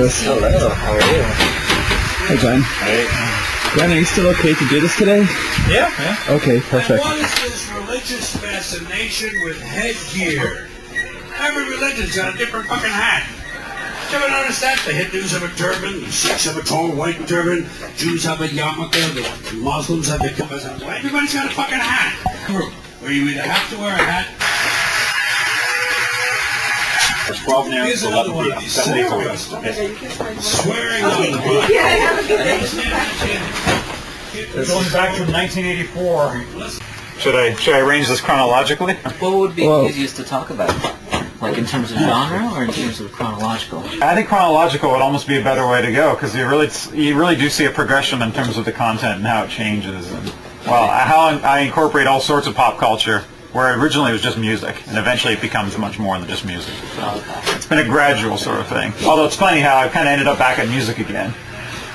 Lewis. Hello, how are you? Hi, Glenn. Hey. Glenn, are you still okay to do this today? Yeah. Okay, perfect. And what is this religious fascination with headgear? Every religion's got a different fucking hat. Did you ever notice that? The Hindus have a turban, the Sikhs have a tall white turban, Jews have a yarmulke, the Muslims have a kippahs. Everybody's got a fucking hat. Where you either have to wear a hat. It's 12 now. Here's another one of these. Swearing on the book. Going back from 1984. Should I arrange this chronologically? What would be easiest to talk about? Like in terms of genre or in terms of chronological? I think chronological would almost be a better way to go because you really do see a progression in terms of the content and how it changes and how I incorporate all sorts of pop culture where originally it was just music and eventually it becomes much more than just music. It's been a gradual sort of thing. Although it's funny how I kind of ended up back at music again.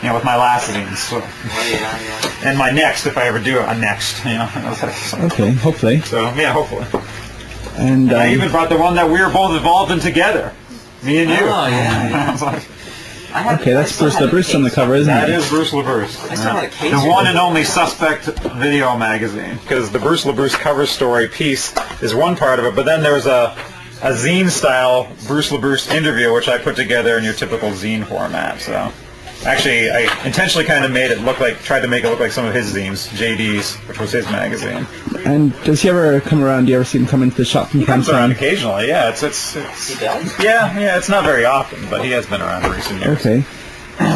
You know, with my last Zines. So. And my next, if I ever do a next, you know. Okay, hopefully. So, yeah, hopefully. And I even brought the one that we were both involved in together. Me and you. Oh, yeah. Okay, that's Bruce LaBruce on the cover, isn't it? That is Bruce LaBruce. I still had a case. The one and only Suspect video magazine. Because the Bruce LaBruce cover story piece is one part of it, but then there's a zine-style Bruce LaBruce interview, which I put together in your typical zine format, so... Actually, I intentionally kind of tried to make it look like some of his zines, JD's, which was his magazine. And does he ever come around? Do you ever see him come into the shop from time to time? Occasionally, yeah. It's He does? yeah, it's not very often, but he has been around in recent years. Okay,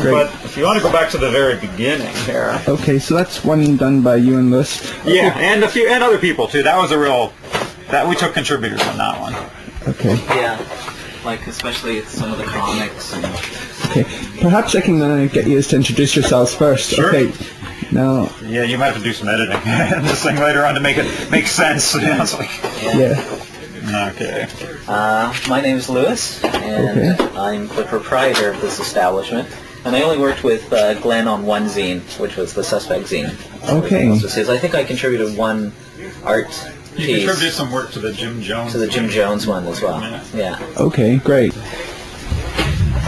great. But if you want to go back to the very beginning here. Okay, so that's one done by you and Lewis. Yeah, and other people too. That was that we took contributors on that one. Okay. Yeah. Like, especially some of the comics and... Okay, perhaps I can get you to introduce yourselves first. Sure. Okay, now... Yeah, you might have to do some editing in this thing later on to make it make sense. Yeah. Okay. My name is Lewis, and I'm the proprietor of this establishment. And I only worked with Glenn on one zine, which was the Suspect zine. Okay. I think I contributed one art piece. You contributed some work to the Jim Jones. To the Jim Jones one as well. Yeah. Okay, great.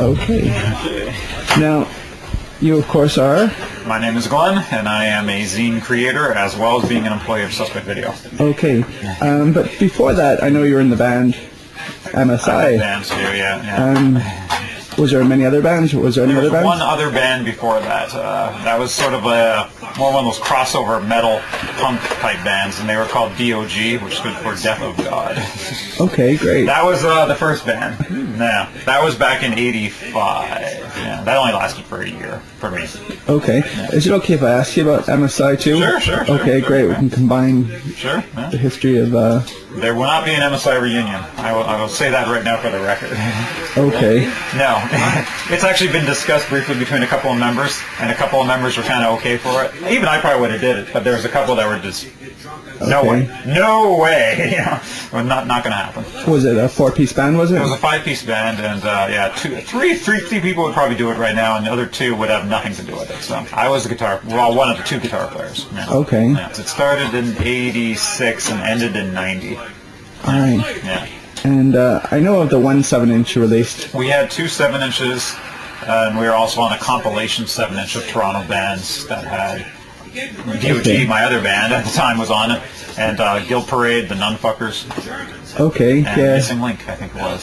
Okay. Now, you of course are? My name is Glenn, and I am a zine creator as well as being an employee of Suspect Video. Okay. But before that, I know you were in the band MSI. Bands too, yeah. Was there many other bands? Was there any other bands? One other band before that. That was sort of more one of those crossover metal punk type bands, and they were called DOG, which stood for Death of God. Okay, great. That was the first band. Yeah, that was back in '85. Yeah, that only lasted for a year for me. Okay. Is it okay if I ask you about MSI too? Sure. Okay, great. We can combine the history of... There will not be an MSI reunion. I will say that right now for the record. Okay. No. It's actually been discussed briefly between a couple of members, and a couple of members were kind of okay for it. Even I probably would have did it, but there was a couple that were just, no way. You know, not going to happen. Was it a 4-piece band, was it? It was a 5-piece band, and three people would probably do it right now, and the other 2 would have nothing to do with it. So I was one of the 2 guitar players. Yeah. Okay. Yeah. It started in '86 and ended in '90. All right. Yeah. And I know of the one 7-inch released. We had 2 7-inches, and we were also on a compilation 7-inch of Toronto bands that had DOG, my other band at the time, was on it, and Guild Parade, the Nunfuckers. Okay, and Missing Link, I think it was.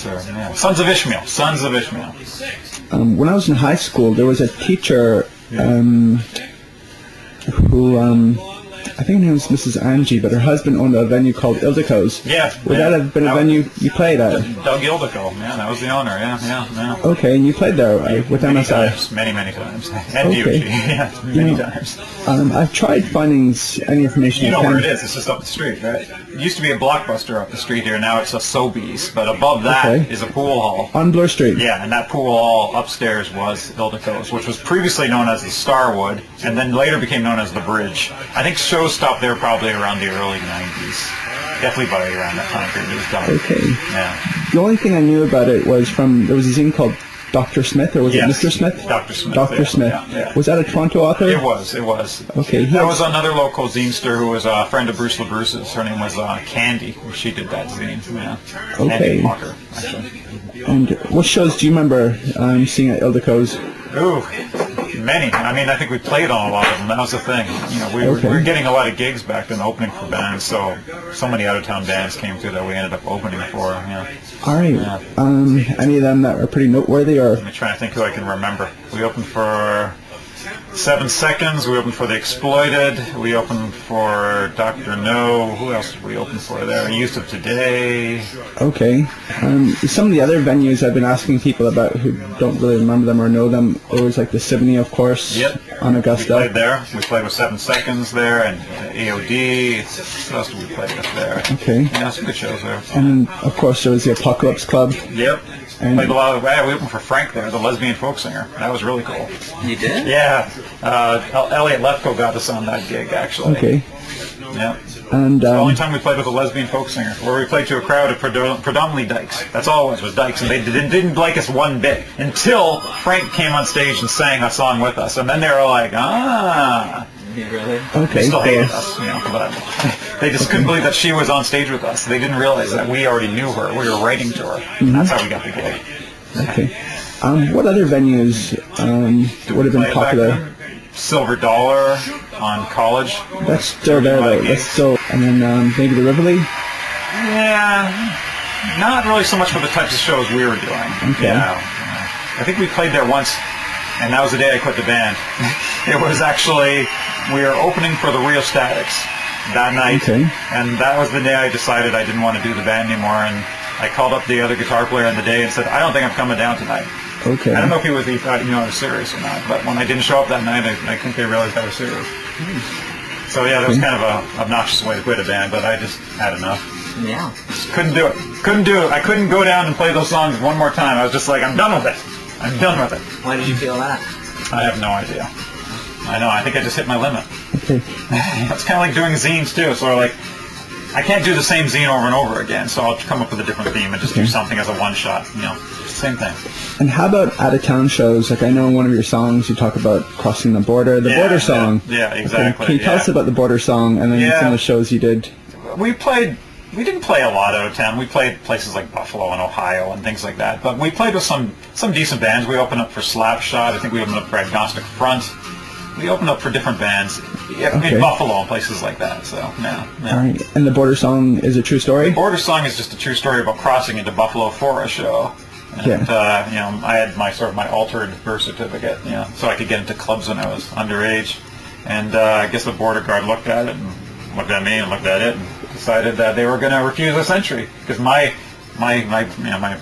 Sons of Ishmael. When I was in high school, there was a teacher who... I think her name was Mrs. Angie, but her husband owned a venue called Ildico's. Yeah. Would that have been a venue you played at? Doug Ildico, yeah, that was the owner, yeah. Okay, and you played there with MSI? Many times. And DOG, many times. I've tried finding any information. You know where it is, it's just up the street, right? It used to be a Blockbuster up the street here, now it's a Sobeys, but above that is a pool hall. On Bloor Street? Yeah, and that pool hall upstairs was Ildico's, which was previously known as the Starwood, and then later became known as the Bridge. I think shows stopped there probably around the early 90s. Definitely by around that time period it was done. Okay. Yeah. The only thing I knew about it was there was a zine called Dr. Smith, or was it Yes. Mr. Smith? Dr. Smith. Dr. Yeah, Smith. yeah. Was that a Toronto author? It was. Okay. That was another local zinester who was a friend of Bruce LaBruce's. Her name was Candy. She did that zine. Yeah. Okay. Candy Walker, actually. And what shows do you remember seeing at Ildico's? Ooh, many. I mean, I think we played on a lot of them. That was the thing. You know, we Okay. were getting a lot of gigs back then, opening for bands. So many out-of-town bands came through that we ended up opening for. Yeah. All right. Yeah. Any of them that are pretty noteworthy, or? I'm trying to think who I can remember. We opened for 7 Seconds. We opened for The Exploited. We opened for Dr. No. Who else did we open for there? Youth of Today. Okay. Some of the other venues I've been asking people about who don't really remember them or know them, it was like the Symphony, of course, Yep. on We Augusta. played there. We played with 7 Seconds there, and AOD. What else did we play with there? Okay. Yeah, some good shows there. And of course there was the Apocalypse Club. Yep. And- Played a lot of. We opened for Frank there, the lesbian folk singer. That was really cool. You did? Yeah. Elliot Lefko got us on that gig, actually. Okay. Yeah. And The only time we played with a lesbian folk singer, where we played to a crowd of predominantly dykes. That's all it was dykes, and they didn't like us one bit until Frank came on stage and sang a song with us, and then they were like, You really? okay. They still hated cool. us, you know, but they just couldn't believe that she was on stage with us. They didn't realize that we already knew her. We were writing to her. And that's how we got the gig. Okay. What other venues would have been Play it back popular? then. Silver Dollar on College. That's still there though. That's still, and then maybe the Rivoli. Yeah, not really so much for the types of shows we were doing. Okay. Yeah. I think we played there once, and that was the day I quit the band. It was actually, we were opening for the Real Statics that night, Okay. and that was the day I decided I didn't want to do the band anymore, and I called up the other guitar player on the day and said, I don't think I'm coming down tonight. Okay. I don't know if he thought, I was serious or not, but when I didn't show up that night, I think they realized I was serious. So yeah, that was kind of a obnoxious way to quit a band, but I just had enough. Yeah. Just couldn't do it. I couldn't go down and play those songs one more time. I was just like, I'm done with it. I'm done with it. Why did you feel that? I have no idea. I know. I think I just hit my limit. Okay. It's kind of like doing zines too. So like, I can't do the same zine over and over again. So I'll come up with a different theme and just do something as a one shot. Same thing. And how about out-of-town shows? Like I know in one of your songs you talk about crossing the border, the border song. Yeah, exactly. Can you tell us about the border song and then some of the shows you did? We didn't play a lot out of town. We played places like Buffalo and Ohio and things like that. But we played with some decent bands. We opened up for Slapshot. I think we opened up for Agnostic Front. We opened up for different bands in Buffalo and places like that. So, yeah. All right. And the border song is a true story? The border song is just a true story about crossing into Buffalo for a show. And, I had my altered birth certificate, so I could get into clubs when I was underage. And I guess the border guard looked at it and looked at me and looked at it and decided that they were going to refuse us entry because my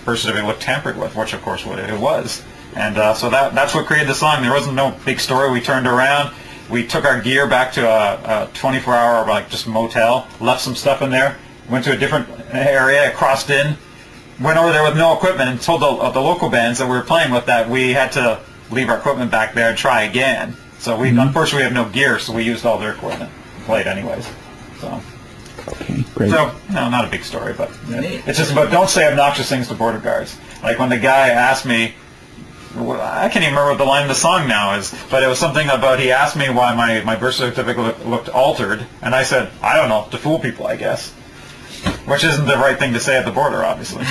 birth certificate looked tampered with, which of course it was. And so that's what created the song. There wasn't no big story. We turned around. We took our gear back to a 24-hour just motel, left some stuff in there, went to a different area, crossed in, went over there with no equipment and told the local bands that we were playing with that we had to leave our equipment back there and try again. So we unfortunately have no gear, so we used all their equipment. Played anyways. So. Okay, great. So, no, not a big story, but it's just about don't say obnoxious things to border guards. Like when the guy asked me, I can't even remember what the line of the song now is, but it was something about he asked me why my birth certificate looked altered, and I said, I don't know, to fool people, I guess. Which isn't the right thing to say at the border, obviously.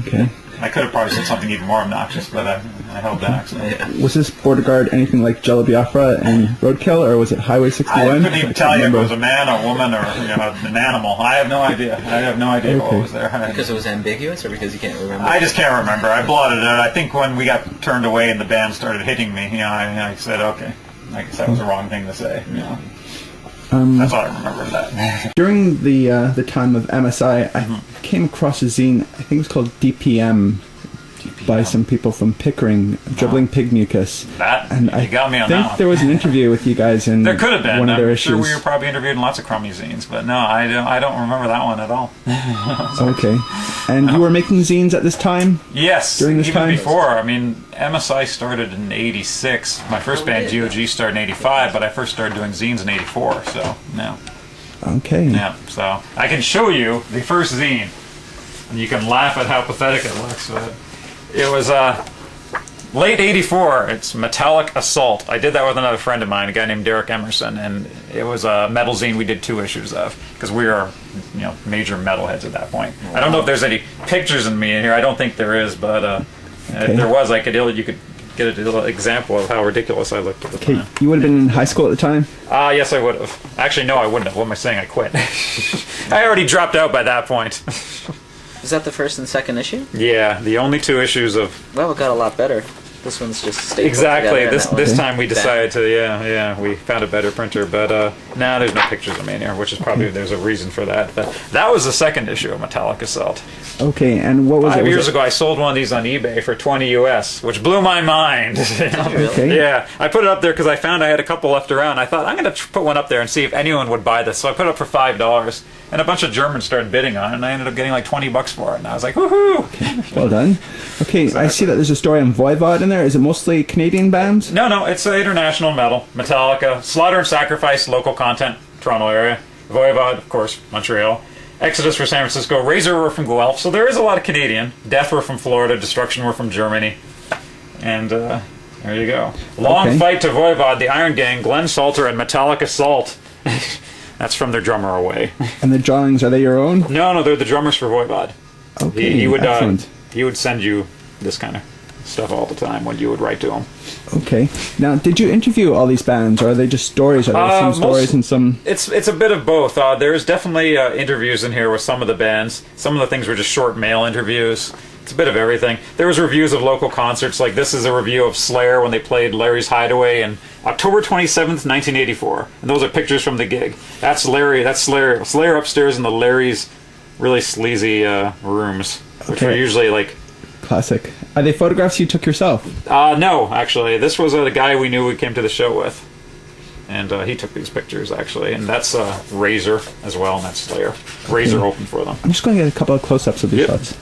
Okay. I could have probably said something even more obnoxious, but I held back. So. Was this border guard anything like Jello Biafra and Roadkill, or was it Highway 61? I couldn't even tell you if it was a man, a woman, or an animal. I have no idea. What was there. Because it was ambiguous, or because you can't remember? I just can't remember. I blotted it out. I think when we got turned away and the band started hitting me, I said, okay, I guess that was the wrong thing to say. That's all I remember of that. During the time of MSI, I came across a zine, I think it was called DPM, by some people from Pickering, Dribbling Pig Mucus. You got me on that one. I think there was an interview with you guys in there could have been. one of their I'm issues. sure we were probably interviewed in lots of crummy zines, but no, I don't remember that one at all. Okay. And you were making zines at this time? Yes, during this even time? before. I mean, MSI started in '86. My first band, GOG, started in '85, but I first started doing zines in '84. So, no. Okay. Yeah. So I can show you the first zine, and you can laugh at how pathetic it looks. But it was late '84. It's Metallic Assault. I did that with another friend of mine, a guy named Derek Emerson, and it was a metal zine we did 2 issues of because we are, major metalheads at that point. I don't know if there's any pictures of me in here. I don't think there is, but if there was, you could get a little example of how ridiculous I looked at the time. You would have been in high school at the time? Yes, I would have. Actually, no, I wouldn't have. What am I saying? I quit. I already dropped out by that point. Is that the first and second issue? Yeah, the only 2 issues of... Well, it got a lot better. This one's just stapled Exactly. together, This time we decided to, we found a better printer. But there's no pictures of me in here, which is probably, there's a reason for that. But that was the second issue of Metallic Assault. Okay, and what was it? 5 years ago, I sold one of these on eBay for $20 US, which blew my mind. Okay. Yeah, I put it up there because I found I had a couple left around. I thought, I'm going to put one up there and see if anyone would buy this. So I put it up for $5, and a bunch of Germans started bidding on it, and I ended up getting like $20 for it. And I was like, woohoo! Okay, well done. Okay, exactly. I see that there's a story on Voivod in there. Is it mostly Canadian bands? No, it's international metal. Metallica, Slaughter and Sacrifice, local content, Toronto area. Voivod, of course, Montreal. Exodus were San Francisco. Razor were from Guelph. So there is a lot of Canadian. Death were from Florida. Destruction were from Germany. And there you go. Long Fight to Voivod, the Iron Gang, Glen Salter, and Metallic Assault. That's from their drummer Away. And the drawings, are they your own? No, they're the drummers for Voivod. Okay, he would excellent. He would send you this kind of stuff all the time when you would write to him. Okay. Now, did you interview all these bands, or are they just stories? Are there some stories and some... It's a bit of both. There's definitely interviews in here with some of the bands. Some of the things were just short mail interviews. It's a bit of everything. There was reviews of local concerts. Like this is a review of Slayer when they played Larry's Hideaway in October 27th, 1984. And those are pictures from the gig. That's Larry. That's Slayer. Slayer upstairs in the Larry's really sleazy rooms, which were usually like... Classic. Are they photographs you took yourself? No, actually. This was a guy we knew we came to the show with. And he took these pictures, actually. And that's Razor as well, and that's Slayer. Razor opened for them. I'm just going to get a couple of close-ups of these shots.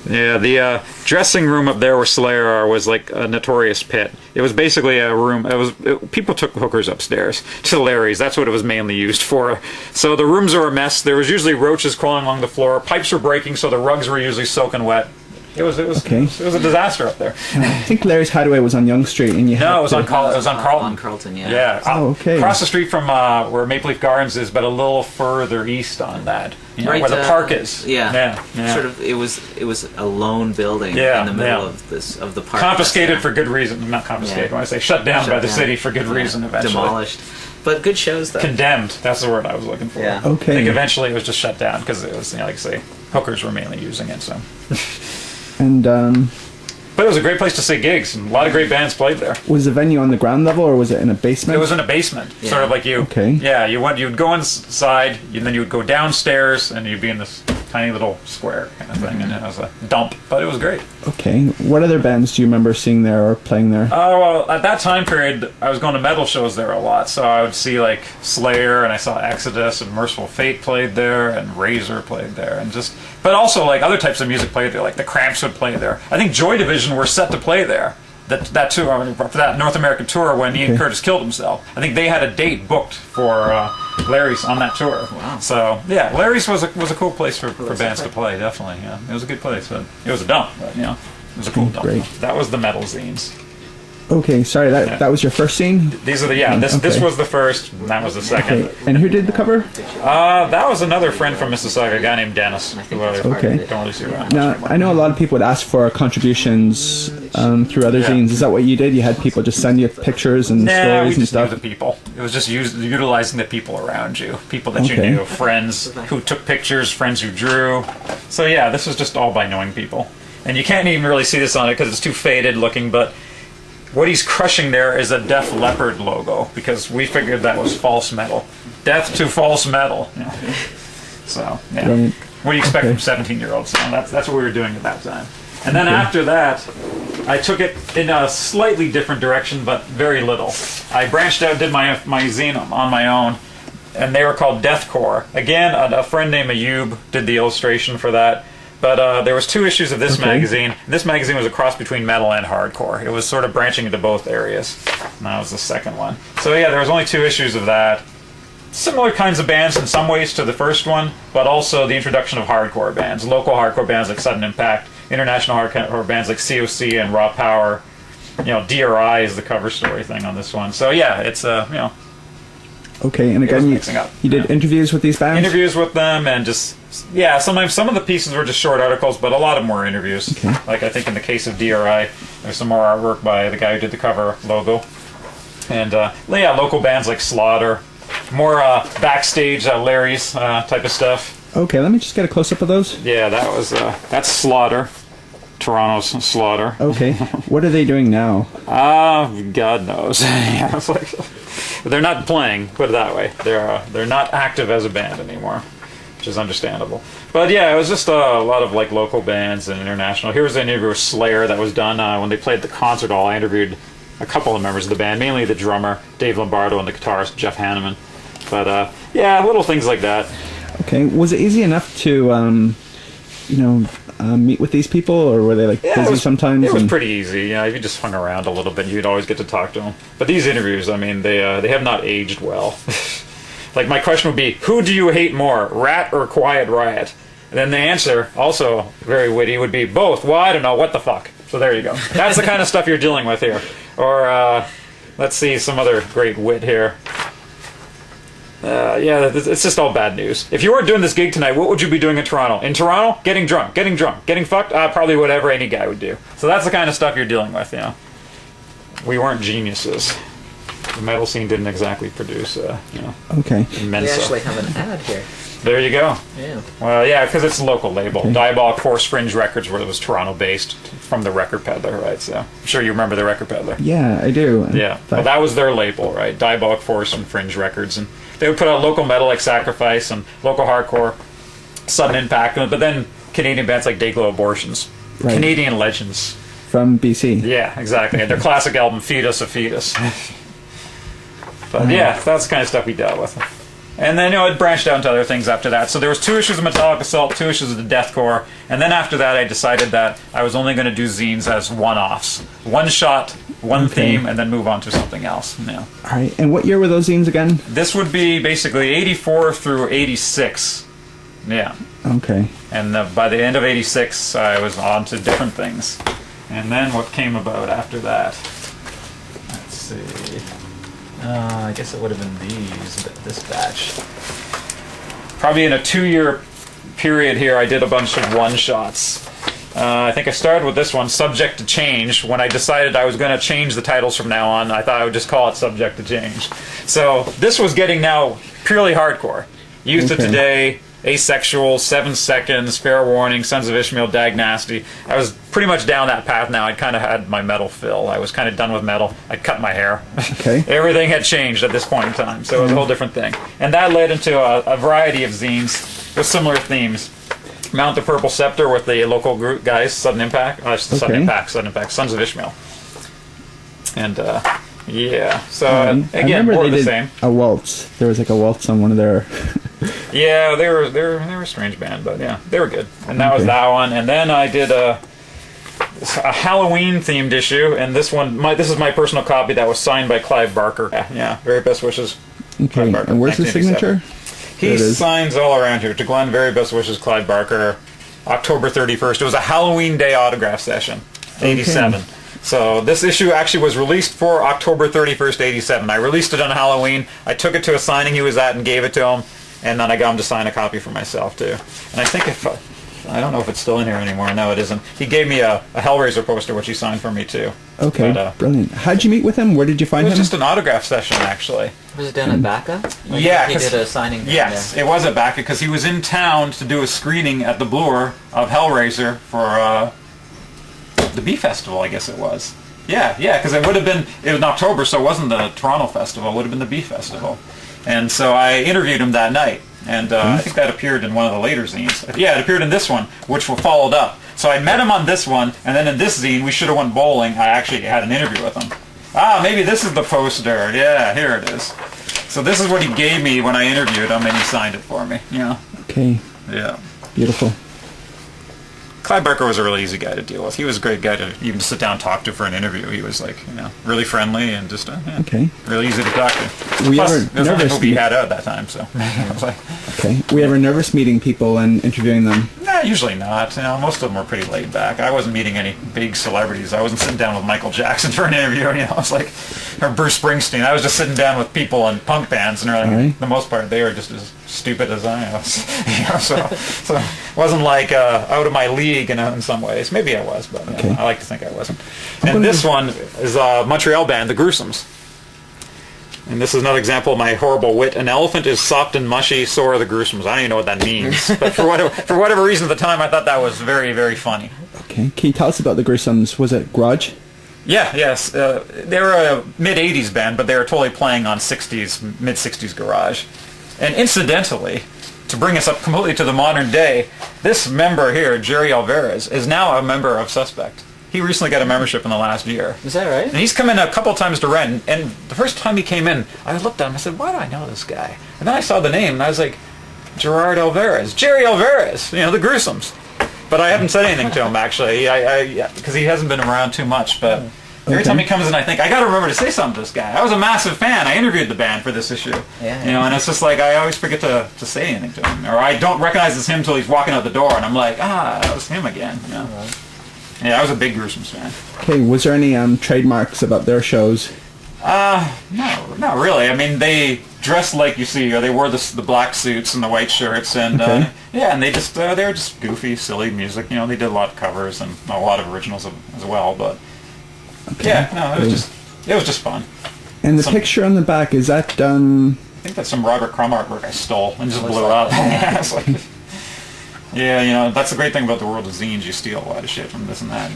Yeah, the dressing room up there where Slayer are was like a notorious pit. It was basically a room. People took hookers upstairs to Larry's. That's what it was mainly used for. So the rooms were a mess. There was usually roaches crawling along the floor. Pipes were breaking, so the rugs were usually soaking wet. It was a disaster up there. I think Larry's Hideaway was on Young Street, and you it was on Carlton. On Carlton, yeah. Yeah. Oh, okay. Across the street from where Maple Leaf Gardens is, but a little further east on that. Right, where the park is. Yeah. Sort of. It was a lone building in the middle of the park. Confiscated for good reason. Not confiscated. When I say shut down by the city for good reason. Eventually demolished. But good shows though. Condemned. That's the word I was looking for. Yeah. Okay. I think eventually it was just shut down because it was, like I say, hookers were mainly using it. So. And but it was a great place to see gigs, and a lot of great bands played there. was the venue on the ground level, or was it in a basement? It was in a basement, sort of like you. Okay. Yeah, you'd go inside, and then you would go downstairs, and you'd be in this tiny little square kind of thing, and it was a dump, but it was great. Okay. What other bands do you remember seeing there or playing there? Oh, well, at that time period, I was going to metal shows there a lot, so I would see, like, Slayer, and I saw Exodus, and Merciful Fate played there, and Razor played there, but also, like, other types of music played there, like the Cramps would play there. I think Joy Division were set to play there. That tour, for that North American tour when Ian Curtis killed himself. I think they had a date booked for Larry's on that tour. Wow. So yeah, Larry's was a cool place for bands to play. Definitely, yeah, it was a good place. But it was a dump, but it was a cool dump. Great. That was the metal zines. Okay, sorry, that was your first scene? These are this was the first, and that was the second. Okay. And who did the cover? That was another friend from Mississauga, a guy named Dennis. Who I don't really see around. Now, I know a lot of people would ask for contributions through other zines. Is that what you did? You had people just send you pictures and stories and stuff? Knew the people. It was just utilizing the people around you. People that you knew, friends who took pictures, friends who drew. So yeah, this was just all by knowing people. And you can't even really see this on it because it's too faded looking, but what he's crushing there is a Def Leppard logo because we figured that was false metal. Death to false metal. Yeah. So, yeah. Brilliant. What do you expect from 17-year-olds? So that's what we were doing at that time. And then after that, I took it in a slightly different direction, but very little. I branched out, did my zine on my own, and they were called Deathcore. Again, a friend named Ayub did the illustration for that. But there was 2 issues of this magazine. This magazine was a cross between metal and hardcore. It was sort of branching into both areas. And that was the second one. So yeah, there was only 2 issues of that. Similar kinds of bands in some ways to the first one, but also the introduction of hardcore bands. Local hardcore bands like Sudden Impact, international hardcore bands like COC and Raw Power, DRI is the cover story thing on this one. So yeah, it's Okay, and again, you did interviews with these bands? Interviews with them, and just, sometimes some of the pieces were just short articles, but a lot of them were interviews. Okay. Like, I think in the case of DRI, there's some more artwork by the guy who did the cover logo. And, local bands like Slaughter, more backstage Larry's type of stuff. Okay, let me just get a close-up of those. Yeah, that's Slaughter. Toronto's Slaughter. Okay. What are they doing now? God knows. Yeah, it's like, they're not playing, put it that way. They're not active as a band anymore, which is understandable. But yeah, it was just a lot of like local bands and international. Here was an interview with Slayer that was done when they played the concert hall. I interviewed a couple of members of the band, mainly the drummer Dave Lombardo and the guitarist Jeff Hanneman. But little things like that. Okay, was it easy enough to meet with these people, or were they busy sometimes? It was pretty easy. If you just hung around a little bit, you'd always get to talk to them. But these interviews, I mean, they have not aged well. Like, my question would be, who do you hate more, Rat or Quiet Riot? And then the answer, also very witty, would be both. Well, I don't know, what the fuck? So there you go. That's the kind of stuff you're dealing with here. Or, let's see, some other great wit here. It's just all bad news. If you weren't doing this gig tonight, what would you be doing in Toronto? In Toronto, getting drunk, getting fucked, probably whatever any guy would do. So that's the kind of stuff you're dealing with, We weren't geniuses. The metal scene didn't exactly produce, Okay. We actually have an ad here. There you go. Yeah. Well, yeah, because it's a local label. Okay. Diabolic Force Fringe Records, where it was Toronto-based, from the Record Peddler, right? So I'm sure you remember the Record Peddler. Yeah, I do. Yeah. Well, that was their label, right? Diabolic Force and Fringe Records, and they would put out local metal like Sacrifice and local hardcore, Sudden Impact, but then Canadian bands like Dayglow Abortions, Right. Canadian legends. From BC. Yeah, exactly. And their classic album, Fetus of Fetus. But yeah, that's the kind of stuff we dealt with. And then, it branched out into other things after that. So there was 2 issues of Metallic Assault, 2 issues of the Deathcore, and then after that I decided that I was only going to do zines as one-offs. One shot, one theme, and then move on to something else. Yeah. All right, and what year were those zines again? This would be basically 84 through 86. Yeah. Okay. And by the end of 86, I was on to different things. And then what came about after that? Let's see. I guess it would have been this batch. Probably in a 2-year period here, I did a bunch of one-shots. I think I started with this one, Subject to Change. When I decided I was going to change the titles from now on, I thought I would just call it Subject to Change. So this was getting now purely hardcore. Youth of Today, Asexual, 7 Seconds, Fair Warning, Sons of Ishmael, Dag Nasty. I was pretty much down that path now. I'd kind of had my metal fill. I was kind of done with metal. I'd cut my hair. Okay. Everything had changed at this point in time, so it was a whole different thing. And that led into a variety of zines with similar themes. Mount the Purple Scepter with the local group guys, Sudden Impact, Sudden Impact, Sons of Ishmael. And, so again, more of the same. A waltz. There was like a waltz on one of their... Yeah, they were a strange band, but yeah, they were good. And that was that one. And then I did a Halloween themed issue, and this is my personal copy that was signed by Clive Barker. Yeah, very best wishes. Okay, Barker, and where's the signature? He signs all around here. To Glenn, very best wishes, Clive Barker. October 31st. It was a Halloween Day autograph session, 87. Okay. So this issue actually was released for October 31st, 87. I released it on Halloween. I took it to a signing he was at and gave it to him. And then I got him to sign a copy for myself, too. And I think I don't know if it's still in here anymore. No, it isn't. He gave me a Hellraiser poster, which he signed for me, too. Okay, but, brilliant. How'd you meet with him? Where did you find him? It was just an autograph session, actually. Was it down at Bacca? Yeah. He did a signing down there. It was at Bacca, because he was in town to do a screening at the Bloor of Hellraiser for the Bee Festival, I guess it was. Yeah, because it was in October, so it wasn't the Toronto Festival. It would have been the Bee Festival. And so I interviewed him that night, and I think that appeared in one of the later zines. Yeah, it appeared in this one, which followed up. So I met him on this one, and then in this zine, We Should Have Went Bowling, I actually had an interview with him. Maybe this is the poster. Yeah, here it is. So this is what he gave me when I interviewed him, and he signed it for me. Yeah. Okay. Yeah. Beautiful. Clive Barker was a really easy guy to deal with. He was a great guy to even sit down and talk to for an interview. He was really friendly and just really easy to talk to. We Plus, ever there was only nervous he had out at that time, so I was like, okay. We ever nervous meeting people and interviewing them? Nah, Usually not. Most of them were pretty laid back. I wasn't meeting any big celebrities. I wasn't sitting down with Michael Jackson for an interview. It's like, or Bruce Springsteen. I was just sitting down with people in punk bands, and really, for the most part, they were just as stupid as I was. So it wasn't like out of my league in some ways. Maybe I was, but I like to think I wasn't. And this one is a Montreal band, the Gruesomes. And this is another example of my horrible wit. An elephant is soft and mushy, so are the Gruesomes. I don't even know what that means. But for whatever reason at the time, I thought that was very, very funny. Okay. Can you tell us about the Gruesomes? Was it grudge? Yes. They were a mid-'80s band, but they were totally playing on mid-'60s garage. And incidentally, to bring us up completely to the modern day, this member here, Jerry Alvarez, is now a member of Suspect. He recently got a membership in the last year. Is that right? And he's come in a couple times to rent. And the first time he came in, I looked at him. I said, "Why do I know this guy?" And then I saw the name, and I was like, "Gerard Alvarez, Jerry Alvarez, the Gruesomes." But I haven't said anything to him actually, because he hasn't been around too much. But every time he comes in, I think I got to remember to say something to this guy. I was a massive fan. I interviewed the band for this issue. And it's just like I always forget to say anything to him, or I don't recognize it's him until he's walking out the door, and I'm like, that was him again. Yeah, I was a big Gruesomes fan. Okay, was there any trademarks about their shows? No, not really. I mean, they dressed like you see, or they wore the black suits and the white shirts, and and they were just goofy, silly music. They did a lot of covers and a lot of originals as well. But it was just fun. And the picture on the back, is that done? I think that's some Robert Crumb artwork I stole and just blew up. Yeah, that's the great thing about the world of zines. You steal a lot of shit from this and that,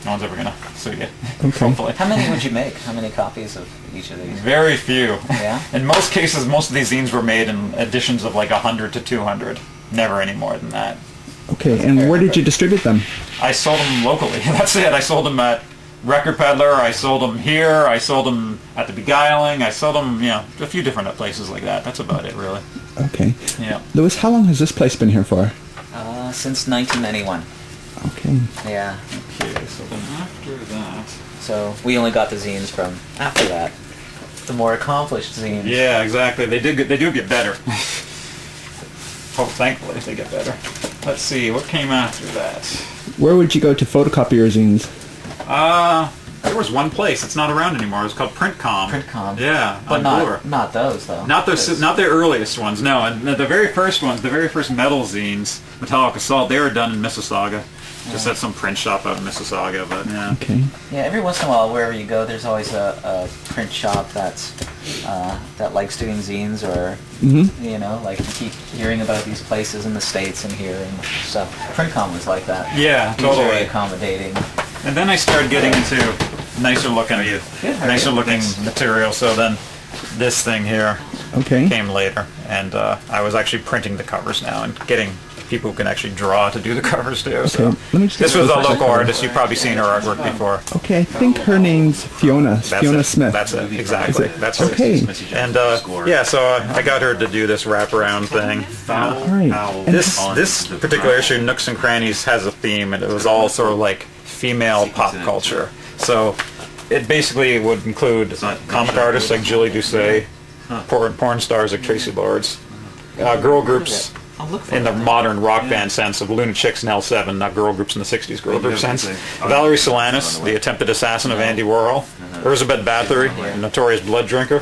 No one's ever going to sue you, hopefully. How many would you make? How many copies of each of these? Very few. Yeah? In most cases, most of these zines were made in editions of like 100 to 200. Never any more than that. Okay, and where did you distribute them? I sold them locally. That's it. I sold them at Record Peddler. I sold them here. I sold them at the Beguiling. I sold them, a few different places like that. That's about it, really. Okay. Yeah. Lewis, how long has this place been here for? Since 1991. Okay. Yeah. Okay, so then after that... So we only got the zines from after that. The more accomplished zines. Yeah, exactly. They do get better. Thankfully they get better. Let's see, what came after that? Where would you go to photocopy your zines? There was one place. It's not around anymore. It was called Printcom. Printcom. Yeah, but not those though. Not their earliest ones. No, and the very first ones, the very first metal zines, Metallic Assault, they were done in Mississauga. Just at some print shop out in Mississauga, but yeah. Okay. Yeah, every once in a while, wherever you go, there's always a print shop that likes doing zines, or like you keep hearing about these places in the States and here and stuff. Printcom was like that. Yeah, He was totally. very accommodating. And then I started getting into nicer looking material. So then this thing here came later, and I was actually printing the covers now and getting people who can actually draw to do the covers too. So this was a local artist. You've probably seen her artwork before. Okay, I think her name's Fiona Smith. That's it, exactly. That's her. Okay. And so I got her to do this wraparound thing. Right. This particular issue, Nooks and Crannies, has a theme, and it was all sort of like female pop culture. So it basically would include comic artists like Julie Doucet, porn stars like Tracy Lords, girl groups in the modern rock band sense of Luna Chicks and L7, not girl groups in the 60s girl group sense. Valerie Solanas, the attempted assassin of Andy Warhol. Elizabeth Bathory, notorious blood drinker.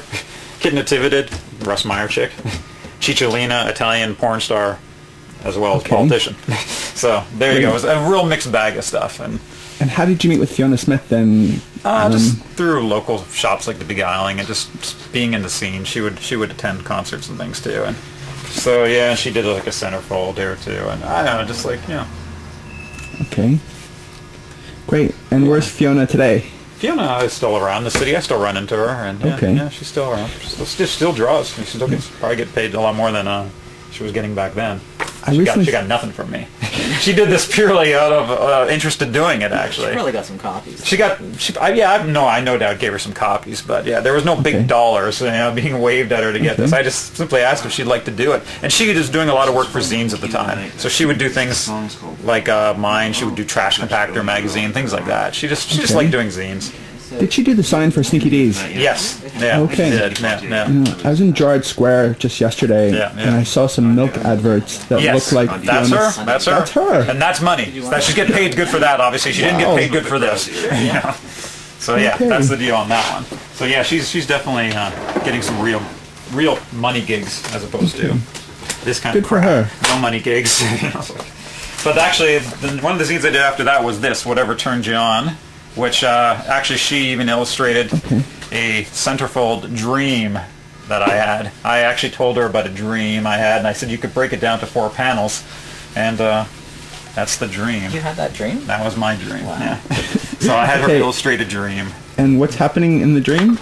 Kid Natividad, Russ Meyer chick. Cicciolina, Italian porn star, as well as politician. So there you go. It was a real mixed bag of stuff. And how did you meet with Fiona Smith then? Just through local shops like the Beguiling, and just being in the scene. She would attend concerts and things too, and so yeah, she did like a centerfold or two, and I don't know, just like Okay. Great. And where's Fiona today? Fiona is still around the city. I still run into her, and yeah, she's still around. She still draws. She still gets probably get paid a lot more than she was getting back then. She got nothing from me. She did this purely out of interest in doing it, actually. She probably got some copies. I no doubt gave her some copies, but yeah, there was no big dollars being waved at her to get this. I just simply asked if she'd like to do it. And she was doing a lot of work for zines at the time. So she would do things like mine. She would do Trash Compactor magazine, things like that. She just liked doing zines. Did she do the sign for Sneaky D's? Yes. Yeah. Okay. She did. Yeah. Yeah. I was in Gerrard Square just yesterday, Yeah, yeah. and I saw some milk adverts that Yes, looked like that's her. That's her. That's her. And that's money. She's getting paid good for that. Obviously, she didn't get Wow. paid good for this. You know? So yeah, Okay. that's the deal on that one. So yeah, she's definitely getting some real money gigs as opposed to this kind Good of for crap. her. No money gigs. But actually, one of the zines I did after that was this, Whatever Turned You On, which actually she even illustrated a centerfold dream that I had. I actually told her about a dream I had, and I said you could break it down to 4 panels, and that's the dream. You had that dream? That was my dream. Wow. Yeah. So I had her Okay. illustrate a dream. And what's happening in the dream?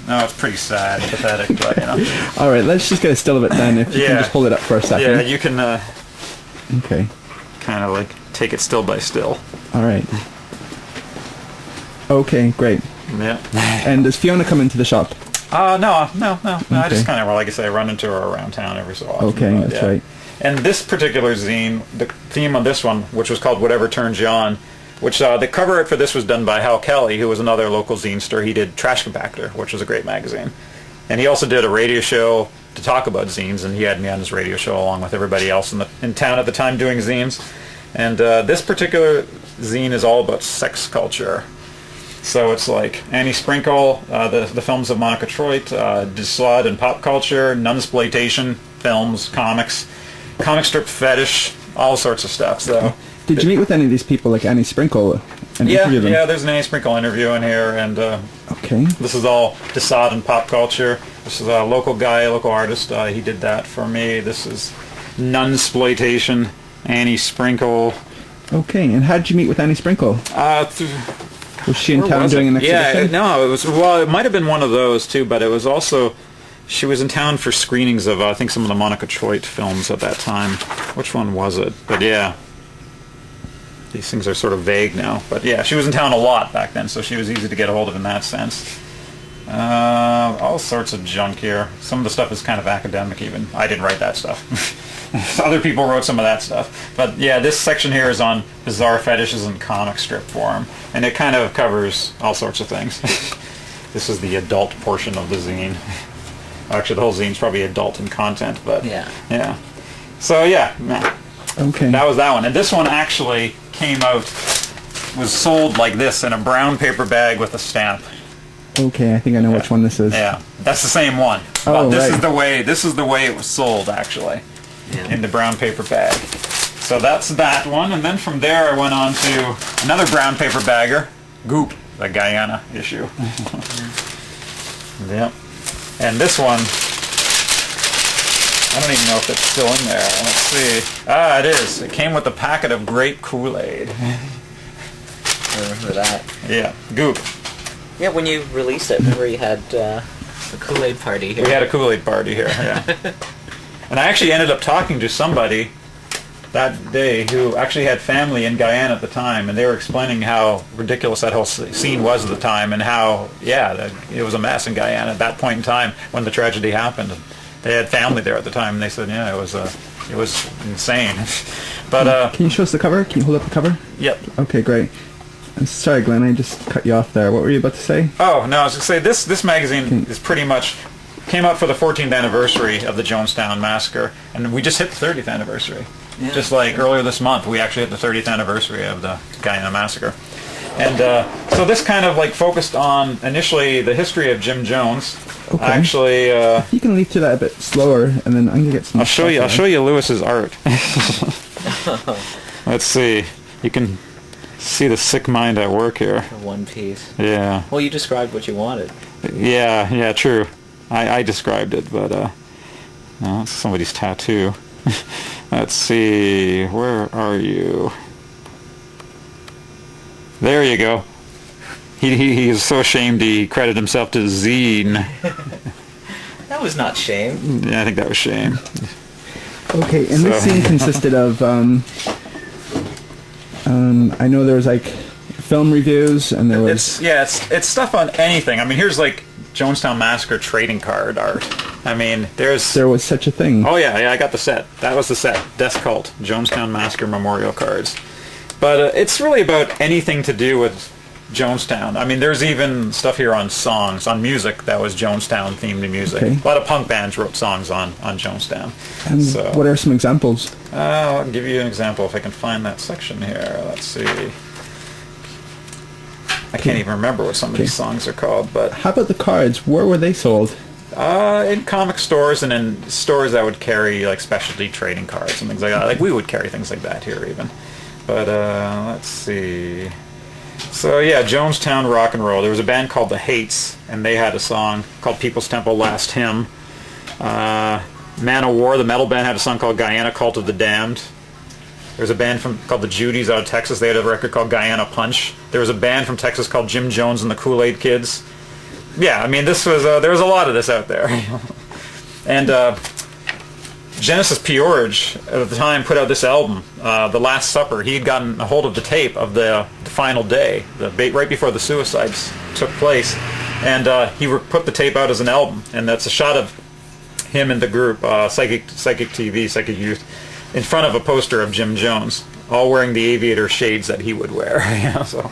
No, it's pretty sad, pathetic, but you know. All right, let's just get a still of it then. If you Yeah. can just hold it up for a second. Yeah, you can Okay. kind of like take it still by still. All right. Okay, great. Yeah. And does Fiona come into the shop? No. I Okay. just kind of, like I say, run into her around town every so often. Okay, but, that's yeah. right. And this particular zine, the theme on this one, which was called Whatever Turns You On, which the cover art for this was done by Hal Kelly, who was another local zinester. He did Trash Compactor, which was a great magazine. And he also did a radio show to talk about zines, and he had me on his radio show along with everybody else in town at the time doing zines. And this particular zine is all about sex culture. So it's like Annie Sprinkle, the films of Monica Troit, Slud and pop culture, nunsploitation, films, comics, comic strip fetish, all sorts of stuff. So Did you meet with any of these people, like Annie Sprinkle, and interview them? yeah, there's an Annie Sprinkle interview in here, and Okay. this is all Desaad and pop culture. This is a local guy, a local artist. He did that for me. This is nunsploitation, Annie Sprinkle. Okay, and how did you meet with Annie Sprinkle? Was she in Where town was doing it? an exhibition? Yeah, no, it was, well, it might have been one of those too, but it was also, she was in town for screenings of, I think, some of the Monica Troit films at that time. Which one was it? But yeah, these things are sort of vague now. But yeah, she was in town a lot back then, so she was easy to get a hold of in that sense. All sorts of junk here. Some of the stuff is kind of academic even. I didn't write that stuff. Other people wrote some of that stuff. But yeah, this section here is on bizarre fetishes and comic strip form. And it kind of covers all sorts of things. This is the adult portion of the zine. Actually, the whole zine's probably adult in content, but yeah. So yeah, Okay. that was that one. And this one actually came out, was sold like this in a brown paper bag with a stamp. Okay, I think I know which one this is. Yeah, that's the same one. Oh, But this right. is the way it was sold actually, in the brown paper bag. So that's that one, and then from there I went on to another brown paper bagger, Goop, the Guyana issue. Yep. And this one, I don't even know if it's still in there. Let's see. Ah, it is. It came with a packet of grape Kool-Aid. I remember that. Yeah, Goop. Yeah, when you released it, remember you had a Kool-Aid party here. We had a Kool-Aid party here, yeah. And I actually ended up talking to somebody that day who actually had family in Guyana at the time, and they were explaining how ridiculous that whole scene was at the time, and how, it was a mess in Guyana at that point in time when the tragedy happened. They had family there at the time, and they said, it was insane. But Can you show us the cover? Can you hold up the cover? yep. Okay, great. I'm sorry, Glenn, I just cut you off there. What were you about to say? Oh no, I was going to say this magazine is pretty much came out for the 14th anniversary of the Jonestown Massacre, and we just hit the 30th anniversary. Yeah. Just like earlier this month, we actually hit the 30th anniversary of the Guyana Massacre. And so this kind of like focused on initially the history of Jim Jones. Okay. Actually, You can lead through that a bit slower, and then I'm gonna get some. I'll show you Lewis's art. Let's see. You can see the sick mind at work here. One piece. Yeah. Well, you described what you wanted. Yeah, true. I described it, but no, it's somebody's tattoo. Let's see, where are you? There you go. He is so ashamed he credited himself to Zine. That was not shame. Yeah, I think that was shame. Okay, and this So- scene consisted of. I know there was like film reviews, and there was. It's stuff on anything. I mean, here's like Jonestown Massacre trading card art. I mean, There was such a thing. Oh yeah, I got the set. That was the set. Death Cult, Jonestown Massacre memorial cards. But it's really about anything to do with Jonestown. I mean, there's even stuff here on songs, on music that was Jonestown themed music. Okay. A lot of punk bands wrote songs on Jonestown. And So, what are some examples? I'll give you an example if I can find that section here. Let's see. I can't even remember what some of these songs are called, but How about the cards? Where were they sold? in comic stores and in stores that would carry like specialty trading cards and things like that. Like we would carry things like that here even. But let's see. So yeah, Jonestown rock and roll. There was a band called the Hates, and they had a song called People's Temple Last Hymn. Man of War, the metal band, had a song called Guyana Cult of the Damned. There's a band called the Judies out of Texas. They had a record called Guyana Punch. There was a band from Texas called Jim Jones and the Kool-Aid Kids. Yeah, I mean, this was there was a lot of this out there. And Genesis P-Orridge at the time put out this album, The Last Supper. He had gotten a hold of the tape of the final day, right before the suicides took place, and he put the tape out as an album. And that's a shot of him and the group, Psychic TV, Psychic Youth, in front of a poster of Jim Jones, all wearing the aviator shades that he would wear. So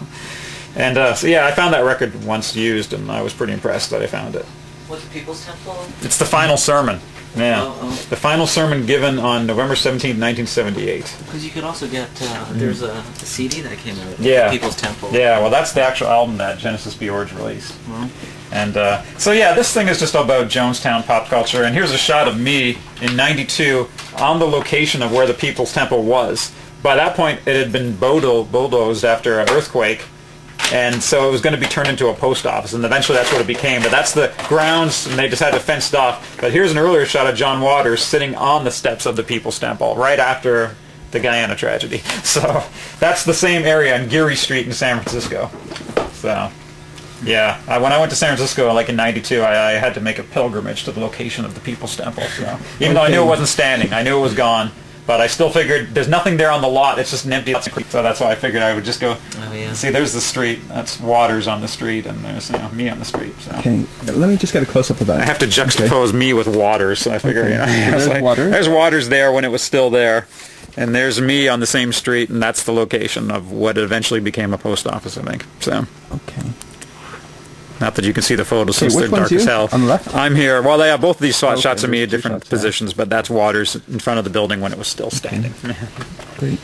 yeah, I found that record once used, and I was pretty impressed that I found it. What's People's Temple? It's the final sermon. Yeah, Oh. the final sermon given on November 17th, 1978. Because you could also get, there's a CD that came out. Yeah. People's Temple. Yeah, well, that's the actual album that Genesis P-Orridge released. And so yeah, this thing is just about Jonestown pop culture. And here's a shot of me in '92 on the location of where the People's Temple was. By that point, it had been bulldozed after an earthquake, and so it was going to be turned into a post office, and eventually that's what it became. But that's the grounds, and they just had it fenced off. But here's an earlier shot of John Waters sitting on the steps of the People's Temple right after the Guyana tragedy. So that's the same area on Geary Street in San Francisco. So yeah, when I went to San Francisco, like in '92, I had to make a pilgrimage to the location of the People's Temple. So even though I knew it wasn't standing, I knew it was gone. But I still figured there's nothing there on the lot. It's just an empty lot. So that's why I figured I would just go. Oh, yeah. See, there's the street. That's Waters on the street, and there's me on the street. So Okay, let me just get a close-up of that. I have to juxtapose me with Waters. So I figure, Okay. it's There's Waters? There's Waters there when it was still there, and there's me on the same street, and that's the location of what eventually became a post office, I think. So. Okay. Not that you can see the photos since which they're dark one's you? as hell. On the left? I'm here. Well, they have both of these shots of me at there's two different shots, yeah. positions, but that's Waters in front of the building when it was still standing. Great.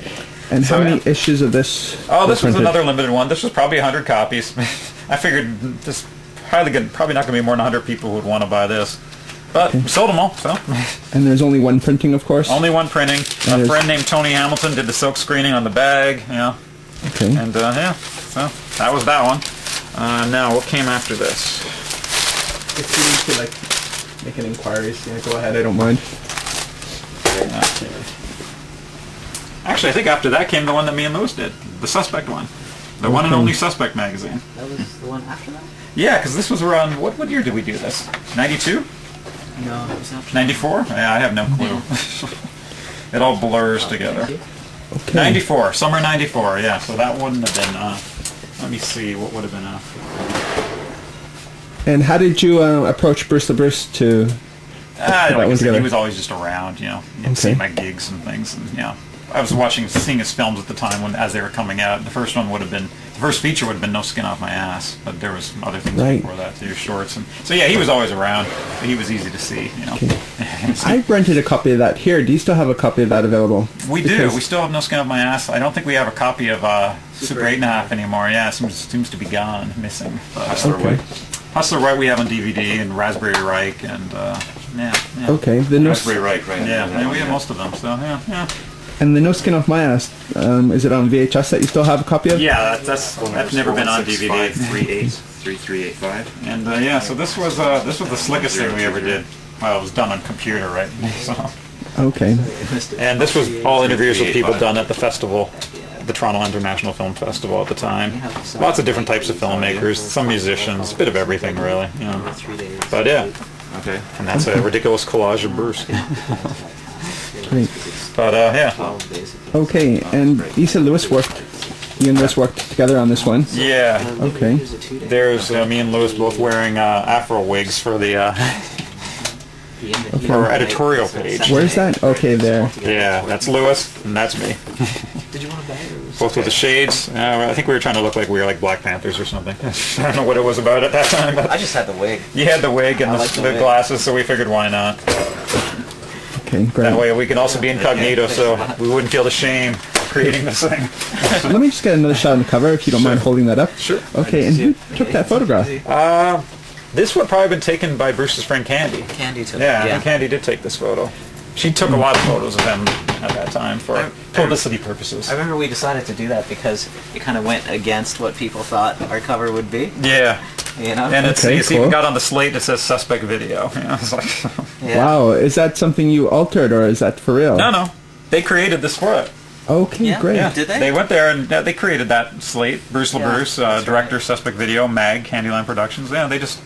And So, how many yeah. issues of this? Oh, were this was printed? another limited one. This was probably 100 copies. I figured this probably not going to be more than 100 people who would want to buy this. But we sold them all, so. And there's only one printing, of course? Only one printing. And A there's- friend named Tony Hamilton did the silk screening on the bag, Okay. And yeah, so that was that one. Now, what came after this? If you need to, make an inquiry, go ahead, I don't mind. Actually, I think after that came the one that me and Lewis did, the Suspect one. The one and only Suspect magazine. That was the one after that? Yeah, because this was around, what year did we do this? 92? No, it was after 94? Yeah, I have no clue. It all blurs together. Okay. 94, summer 94, yeah, so that wouldn't have been, let me see, what would have been after. And how did you approach Bruce LaBruce to Like that I one said, together? he was always just around, You'd see Okay. my gigs and things, and I was seeing his films at the time as they were coming out. The first one the first feature would have been No Skin Off My Ass, but there was other things Right. before that too, shorts, and so yeah, he was always around. But he was easy to see, I rented a copy of that here. Do you still have a copy of that available? We do. Because- We still have No Skin Off My Ass. I don't think we have a copy of Super 8.5 anymore. Yeah, it seems to be gone, missing. But, Okay. Hustler Right we have on DVD, and Raspberry Reich, and yeah. Okay. The no, Raspberry right, right. Yeah, we have most of them. So yeah. and the No Skin Off My Ass, is it on VHS that you still have a copy of? Yeah, that's never been on DVD. 383385. And yeah, so this was the slickest thing we ever did. Well, it was done on computer, right? So, Okay. and this was all interviews with people done at the festival, the Toronto International Film Festival at the time. Lots of different types of filmmakers, some musicians, a bit of everything really. 3 days. But yeah, Okay. and that's a ridiculous collage of Bruce. Great. But yeah, 12 basically. Okay. And you said you and Lewis worked together on this one. yeah. Okay. Here's a 2 day. There's me and Lewis both wearing afro wigs for the or editorial page. Where's that? Okay, there. Yeah, that's Lewis, and that's me. Did you want to buy it? Both with the shades. I think we were trying to look like we were like Black Panthers or something. I don't know what it was about at that time. But I just had the wig. you had the wig and like the the wig. glasses, so we figured why not. Okay, great. That way we can also be incognito, so we wouldn't feel the shame of creating this thing. So let me just get another shot on the cover, if you don't mind holding that up. Sure. Okay, and who took that photograph? This would probably have been taken by Bruce's friend Candy. Candy took Yeah, it. I think Candy did take this photo. She took a lot of photos of him at that time for publicity purposes. I remember we decided to do that because it kind of went against what people thought our cover would be. Yeah. You know? And it's Okay, even cool. got on the slate that says suspect video. You know, it's like, Yeah. Wow, is that something you altered, or is that for real? no. They created this for it. Okay, Yeah, great. yeah. Did they? They went there and they created that slate. Bruce Yeah, LaBruce, that's director, Suspect Video, Mag, Candyland Productions. Yeah, they just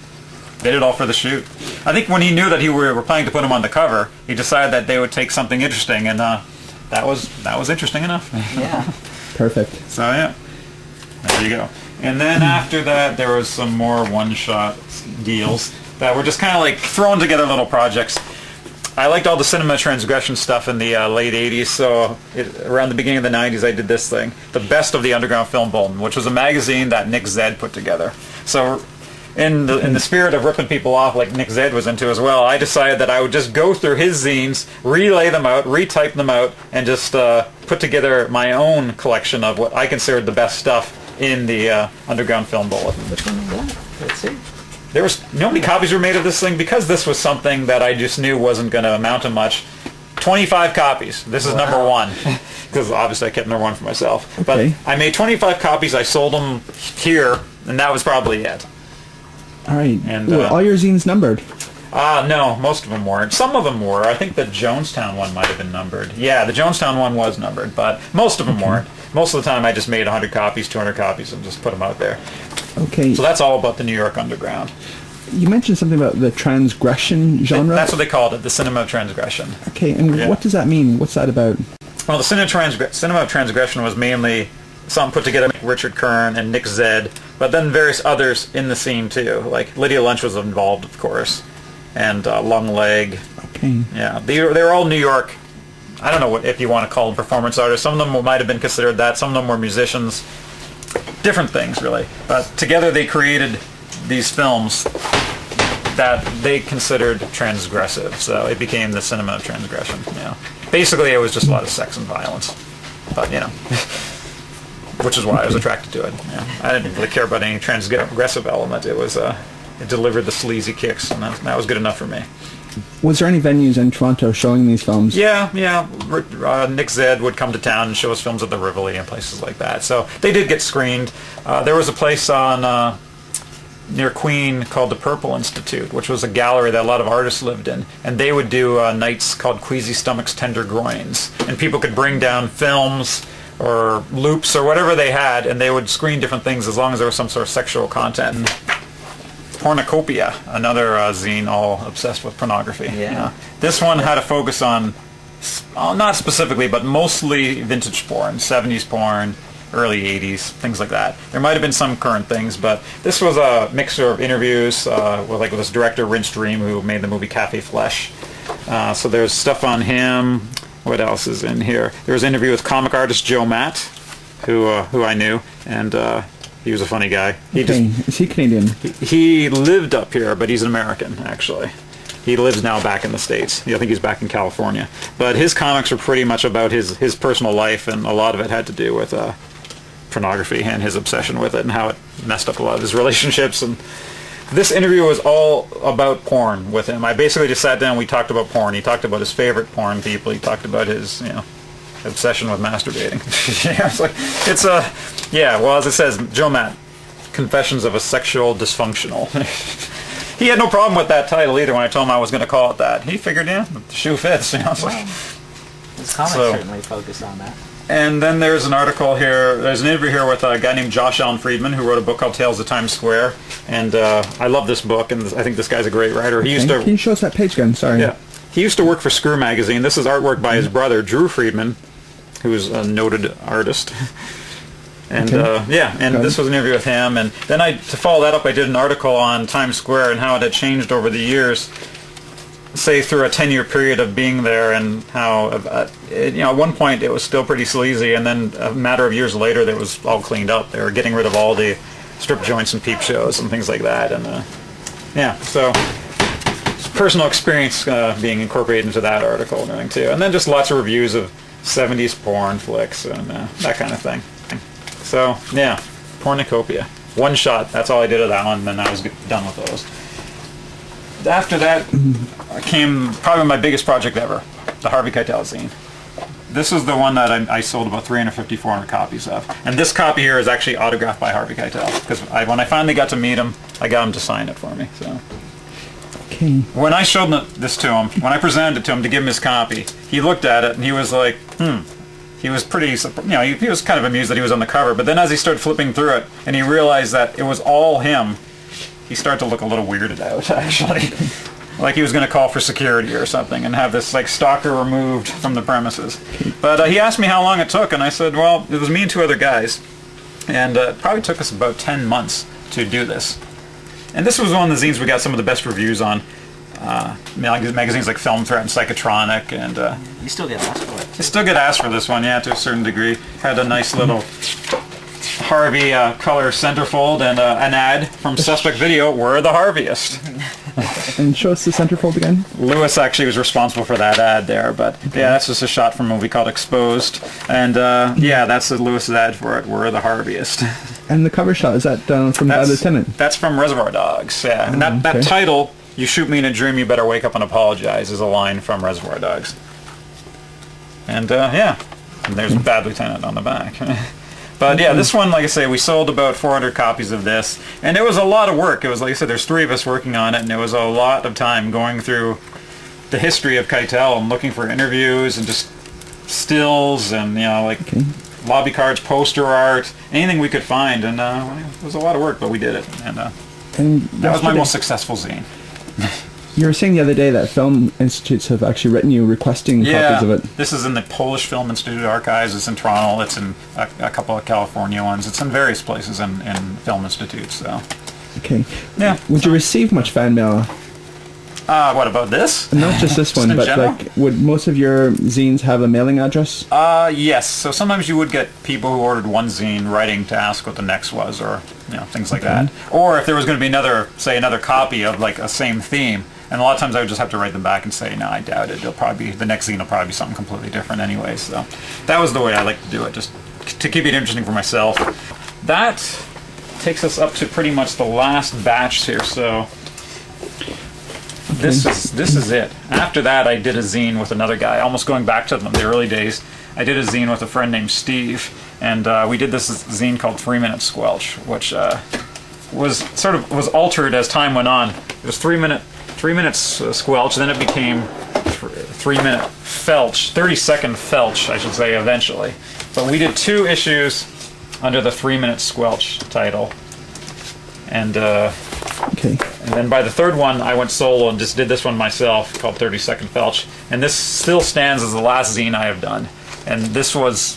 did it all for the shoot. I think when he knew that were planning to put him on the cover, he decided that they would take something interesting, and that was interesting enough. Yeah. Perfect. So yeah, there you go. And then after that, there was some more one-shot deals that were just kind of like thrown together little projects. I liked all the cinema transgression stuff in the late 80s, so around the beginning of the 90s I did this thing, The Best of the Underground Film Bulletin, which was a magazine that Nick Zed put together. So in the spirit of ripping people off like Nick Zed was into as well, I decided that I would just go through his zines, relay them out, retype them out, and just put together my own collection of what I considered the best stuff in the Underground Film Bulletin. Which one was that? Let's see. There was no many copies were made of this thing because this was something that I just knew wasn't going to amount to much. 25 copies. This is number one because obviously I kept number one for myself. Okay. But I made 25 copies. I sold them here, and that was probably it. All right. And, Ooh, all your zines numbered. No, most of them weren't. Some of them were. I think the Jonestown one might have been numbered. Yeah, the Jonestown one was numbered, but most of them weren't. Most of the time I just made 100 copies, 200 copies, and just put them out there. Okay. So that's all about the New York Underground. You mentioned something about the transgression genre. That's what they called it, the cinema of transgression. Okay, and Yeah. what does that mean? What's that about? Well, the cinema of transgression was mainly something put together by Richard Kern and Nick Zed, but then various others in the scene too. Like Lydia Lunch was involved, of course, and Long Leg. Okay. Yeah, they were all New York. I don't know if you want to call them performance artists. Some of them might have been considered that. Some of them were musicians. Different things, really. But together they created these films that they considered transgressive. So it became the cinema of transgression. Yeah. Basically, it was just a lot of sex and violence. But, you know, which is why I was attracted to it. Yeah. I didn't really care about any transgressive element. It was, it delivered the sleazy kicks, and that was good enough for me. Was there any venues in Toronto showing these films? Yeah. Nick Zed would come to town and show us films at the Rivoli and places like that. So they did get screened. There was a place on near Queen called the Purple Institute, which was a gallery that a lot of artists lived in. And they would do nights called Queasy Stomachs, Tender Groins. And people could bring down films or loops or whatever they had, and they would screen different things as long as there was some sort of sexual content. Pornocopia, another zine all obsessed with pornography. Yeah. This one had a focus on, not specifically, but mostly vintage porn, 70s porn, early 80s, things like that. There might have been some current things, but this was a mixture of interviews with this director, Rince Dream, who made the movie Cafe Flesh. So there's stuff on him. What else is in here? There was an interview with comic artist Joe Matt, who I knew, and he was a funny guy. Is he Canadian? He lived up here, but he's an American, actually. He lives now back in the States. I think he's back in California. But his comics were pretty much about his personal life, and a lot of it had to do with pornography and his obsession with it and how it messed up a lot of his relationships. And this interview was all about porn with him. I basically just sat down and we talked about porn. He talked about his favorite porn people. He talked about his, obsession with masturbating. Well, as it says, Joe Matt, Confessions of a Sexual Dysfunctional. He had no problem with that title either when I told him I was going to call it that. He figured, the shoe fits. His comics certainly focus on that. And then there's an article here, there's an interview here with a guy named Josh Allen Friedman, who wrote a book called Tales of Times Square. And I love this book, and I think this guy's a great writer. He used to... Can you show us that page again? Sorry. Yeah. He used to work for Screw Magazine. This is artwork by his brother, Drew Friedman, who's a noted artist. And this was an interview with him. And then to follow that up, I did an article on Times Square and how it had changed over the years. say through a 10-year period of being there, and how at one point it was still pretty sleazy, and then a matter of years later that was all cleaned up. They were getting rid of all the strip joints and peep shows and things like that, and so personal experience being incorporated into that article and everything too, and then just lots of reviews of 70s porn flicks and that kind of thing. So yeah, pornucopia. One shot, that's all I did of that one, and then I was done with those. After that came probably my biggest project ever, the Harvey Keitel zine. This is the one that I sold about 350, 400 copies of. And this copy here is actually autographed by Harvey Keitel, because when I finally got to meet him, I got him to sign it for me. So Okay. when I showed this to him, when I presented it to him to give him his copy, he looked at it and he was like, He was pretty, he was kind of amused that he was on the cover, but then as he started flipping through it and he realized that it was all him, he started to look a little weirded out, actually. Like he was going to call for security or something and have this like stalker removed from the premises. But he asked me how long it took, and I said, well, it was me and two other guys, and it probably took us about 10 months to do this. And this was one of the zines we got some of the best reviews on. Magazines like Film Threat and Psychotronic, and You still get asked for it. I still get asked for this one, yeah, to a certain degree. Had a nice little Harvey color centerfold and an ad from Suspect Video, "We're the Harveyest." And show us the centerfold again. Lewis actually was responsible for that ad there, but yeah, that's just a shot from a movie called Exposed, and yeah, that's Lewis's ad for it. "We're the Harveyest." And the cover shot, is that from Bad Lieutenant? That's from Reservoir Dogs, yeah. And that okay. title, "You shoot me in a dream, you better wake up and apologize," is a line from Reservoir Dogs. And yeah, and there's Bad Lieutenant on the back. But yeah, this one, like I say, we sold about 400 copies of this, and it was a lot of work. It was, like I said, there's 3 of us working on it, and it was a lot of time going through the history of Keitel and looking for interviews and just stills and, lobby cards, poster art, anything we could find, and it was a lot of work, but we did it, and that was my most successful zine. You were saying the other day that film institutes have actually written you requesting copies of it. This is in the Polish Film Institute archives. It's in Toronto. It's in a couple of California ones. It's in various places in film institutes. So. Okay. Yeah. Would you receive much fan mail? What about this? Not just this one, in but general? like, would most of your zines have a mailing address? Yes. So sometimes you would get people who ordered one zine writing to ask what the next was, or things like that. Or if there was going to be another copy of like a same theme. And a lot of times I would just have to write them back and say, no, I doubt it. The next zine will probably be something completely different anyway. So that was the way I like to do it, just to keep it interesting for myself. That takes us up to pretty much the last batch here. So this is it. After that, I did a zine with another guy, almost going back to the early days. I did a zine with a friend named Steve, and we did this zine called 3 Minute Squelch, which was altered as time went on. It was 3 minutes squelch, then it became 3 minute felch, 30-second felch, I should say, eventually. But we did 2 issues under the 3 minute squelch title, and and then by the 3rd one, I went solo and just did this one myself, called 30-second felch, and this still stands as the last zine I have done. And this was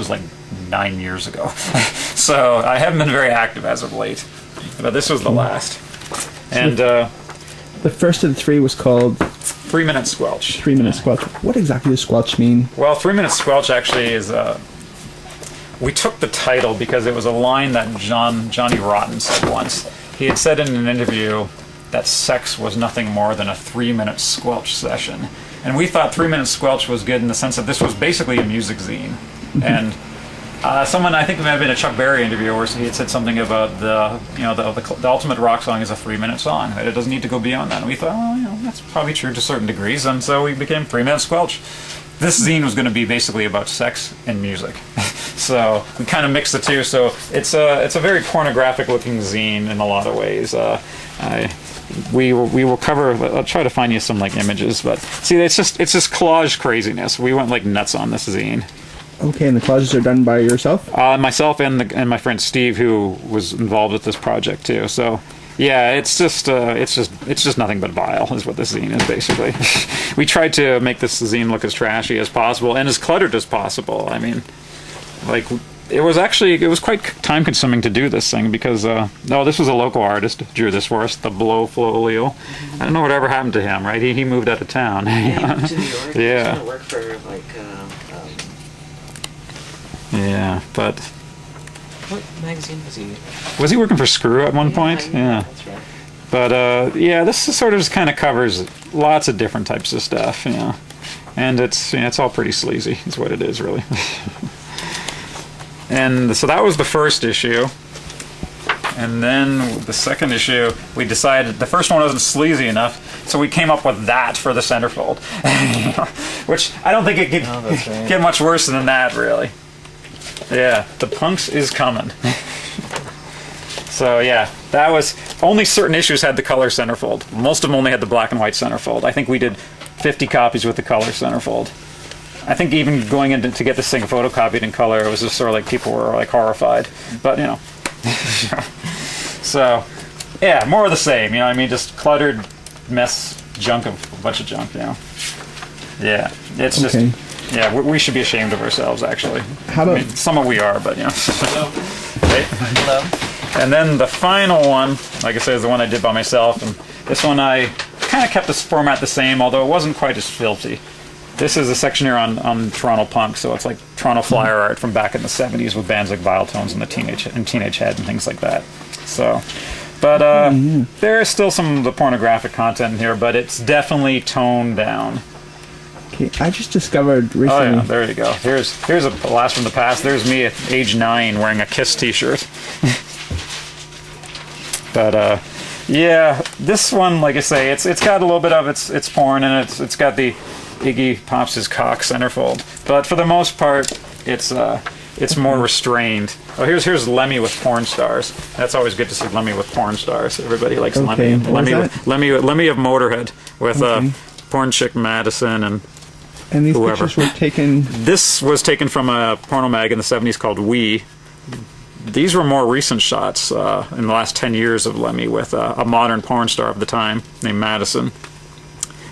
like 9 years ago, so I haven't been very active as of late. But this was the last. And the first of the 3 was called 3 Minute Squelch. 3 Minute Squelch. What exactly does squelch mean? Well, 3 Minute Squelch actually is we took the title because it was a line that Johnny Rotten said once. He had said in an interview that sex was nothing more than a 3 minute squelch session. And we thought 3 Minute Squelch was good in the sense that this was basically a music zine. And someone, I think it might have been a Chuck Berry interview, where he had said something about the ultimate rock song is a 3 minute song, that it doesn't need to go beyond that. And we thought, well, that's probably true to certain degrees, and so we became 3 Minute Squelch. This zine was going to be basically about sex and music, so we kind of mixed the two. So it's a very pornographic looking zine in a lot of ways. We will cover. I'll try to find you some like images, but see, it's just collage craziness. We went like nuts on this zine. Okay, and the collages are done by yourself? Myself and my friend Steve, who was involved with this project too. So yeah, it's just nothing but vile, is what this zine is basically. We tried to make this zine look as trashy as possible and as cluttered as possible. I mean, like it was quite time consuming to do this thing because this was a local artist drew this for us, the Blow Folio. I don't know whatever happened to him, right? He moved out of town. Yeah, he moved to New York. Yeah. He was gonna work for like yeah, but what magazine was he? was he working for Screw at one point? Yeah. That's right. But yeah, this is sort of just kind of covers lots of different types of stuff, you know. And it's all pretty sleazy, is what it is, really. And so that was the first issue. And then the second issue, we decided the first one wasn't sleazy enough, so we came up with that for the centerfold. Which I don't think it could get much worse than that, really. Yeah, the Punks is coming. So yeah, that was only certain issues had the color centerfold. Most of them only had the black and white centerfold. I think we did 50 copies with the color centerfold. I think even going in to get this thing photocopied in color, it was just sort of like people were like horrified. But you know, so yeah, more of the same. You know, what I mean, just cluttered mess, junk of a bunch of junk. You know, yeah, it's just. Yeah, we should be ashamed of ourselves, actually. How about... I mean, somewhat we are, but, you know. Hey. Hello. And then the final one, like I said, is the one I did by myself. And this one I kind of kept this format the same, although it wasn't quite as filthy. This is a section here on Toronto punk, so it's like Toronto flyer art from back in the 70s with bands like Vile Tones and Teenage Head and things like that. So, but there is still some of the pornographic content in here, but it's definitely toned down. Okay, I just discovered recently... Oh yeah, there you go. Here's a blast from the past. There's me at age 9 wearing a Kiss t-shirt. But yeah, this one, like I say, it's got a little bit of its porn in it. It's got the Iggy Pops His Cock centerfold. But for the most part, it's more restrained. Oh, here's Lemmy with porn stars. That's always good to see Lemmy with porn stars. Everybody likes Okay, Lemmy of Motorhead with porn chick Madison and these whoever. pictures were taken... This was taken from a porno mag in the 70s called We. These were more recent shots in the last 10 years of Lemmy with a modern porn star of the time named Madison.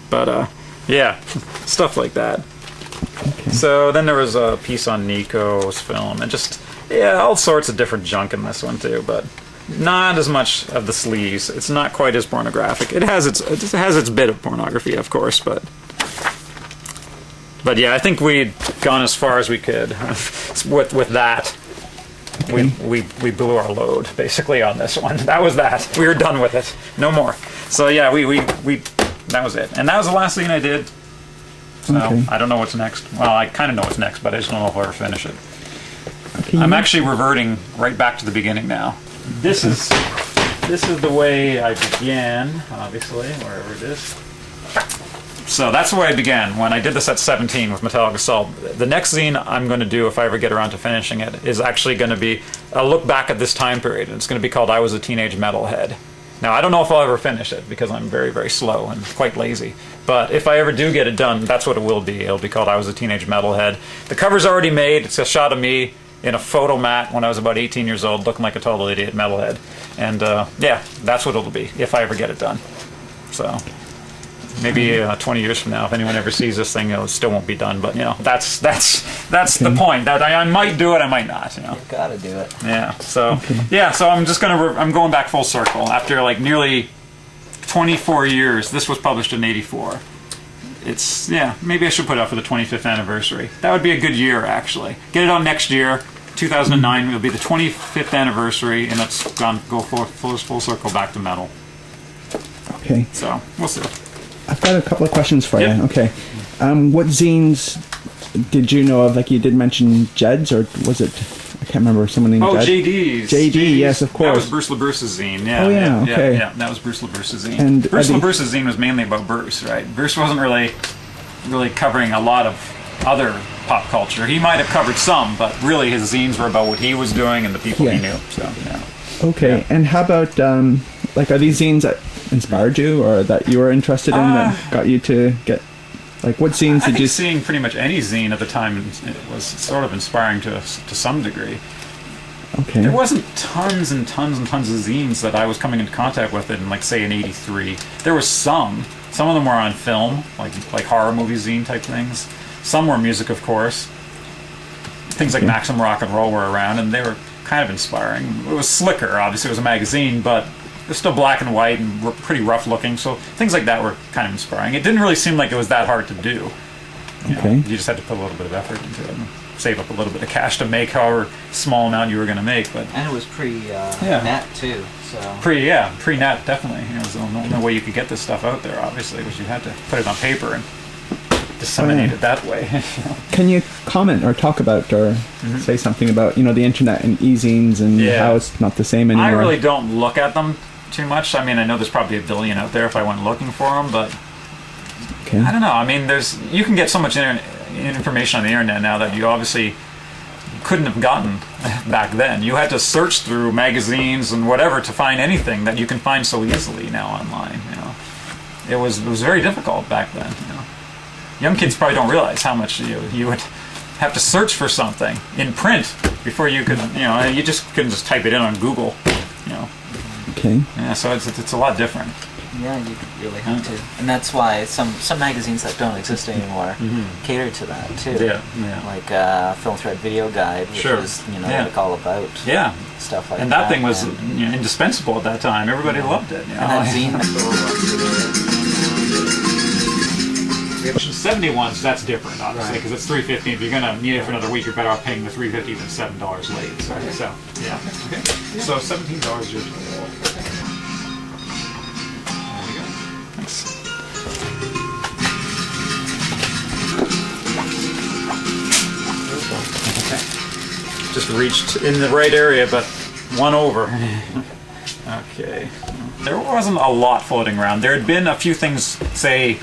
But yeah, stuff like that. Okay. So then there was a piece on Nico's film and just, yeah, all sorts of different junk in this one too, but not as much of the sleaze. It's not quite as pornographic. It has its bit of pornography, of course, but yeah, I think we'd gone as far as we could with that. Okay. We blew our load basically on this one. That was that. We were done with it. No more. So yeah, we that was it. And that was the last thing I did. So I don't know what's next. Well, I kind of know what's next, but I just don't know if I'll ever finish it. Okay, I'm actually reverting right back to the beginning now. This is the way I began, obviously, wherever it is. So that's the way I began when I did this at 17 with Metallic Assault. The next zine I'm going to do, if I ever get around to finishing it, is actually going to be a look back at this time period. And it's going to be called I Was a Teenage Metalhead. Now, I don't know if I'll ever finish it because I'm very, very slow and quite lazy. But if I ever do get it done, that's what it will be. It'll be called I Was a Teenage Metalhead. The cover's already made. It's a shot of me in a photo mat when I was about 18 years old, looking like a total idiot metalhead. And yeah, that's what it'll be if I ever get it done. So maybe 20 years from now, if anyone ever sees this thing, it still won't be done. But you know, that's the point. That I might do it, I might not. You know, You gotta do it. yeah. So yeah, so I'm just I'm going back full circle after like nearly 24 years. This was published in '84. It's, yeah, maybe I should put it out for the 25th anniversary. That would be a good year, actually. Get it out next year, 2009. It'll be the 25th anniversary, and it's go full circle back to metal. Okay. So we'll see. I've got a couple of questions for Yep. you. Okay. What zines did you know of? Like, you did mention Jed's, or was it... I can't remember, someone named Jed? JD's. JD, yes, of course. That was Bruce LaBruce's zine. Yeah, Oh, yeah, okay. Yeah, that was Bruce LaBruce's zine. And Bruce Eddie- LaBruce's zine was mainly about Bruce, right? Bruce wasn't really covering a lot of other pop culture. He might have covered some, but really his zines were about what he was doing and the people he Yeah. knew. So, yeah. Okay, Yeah. and how about, like, are these zines that inspired you, or that you were interested in, that got you to get... Like, what zines I did think you... seeing pretty much any zine at the time it was sort of inspiring to some degree. Okay. There wasn't tons and tons and tons of zines that I was coming into contact with in, like, say, in '83. There was some. Some of them were on film, like horror movie zine type things. Some were music, of course. things like Maximum Rock and Roll were around, and they were kind of inspiring. It was slicker, obviously. It was a magazine, but it was still black and white and pretty rough looking, so things like that were kind of inspiring. It didn't really seem like it was that hard to do. You just had to put a little bit of effort into it and save up a little bit of cash to make however small amount you were going to make. But And it was pre-net, too. So. Pre-net, definitely. There was no way you could get this stuff out there, obviously, because you had to put it on paper and disseminate it that way. Can you comment or talk about or say something about the internet and e-zines and how it's not the same anymore? I really don't look at them too much. I mean, I know there's probably a billion out there if I went looking for them, but I don't know. I mean, you can get so much information on the internet now that you obviously couldn't have gotten back then. You had to search through magazines and whatever to find anything that you can find so easily now online. It was very difficult back then. Young kids probably don't realize how much you would have to search for something in print before you could. You just couldn't just type it in on Google. Okay. Yeah, so it's a lot different. Yeah, you really have to, and that's why some magazines that don't exist anymore cater to that too. Yeah. Like Film Thread Video Guide, which is like all about stuff like that. And that thing was indispensable at that time. Everybody loved it. And that zine. 71s, that's different, obviously, because it's $3.50. If you're going to need it for another week, you're better off paying the $3.50 than $7 late. So yeah. Okay. So $17 is your total. Just reached in the right area, but one over. Okay. There wasn't a lot floating around. There had been a few things, say,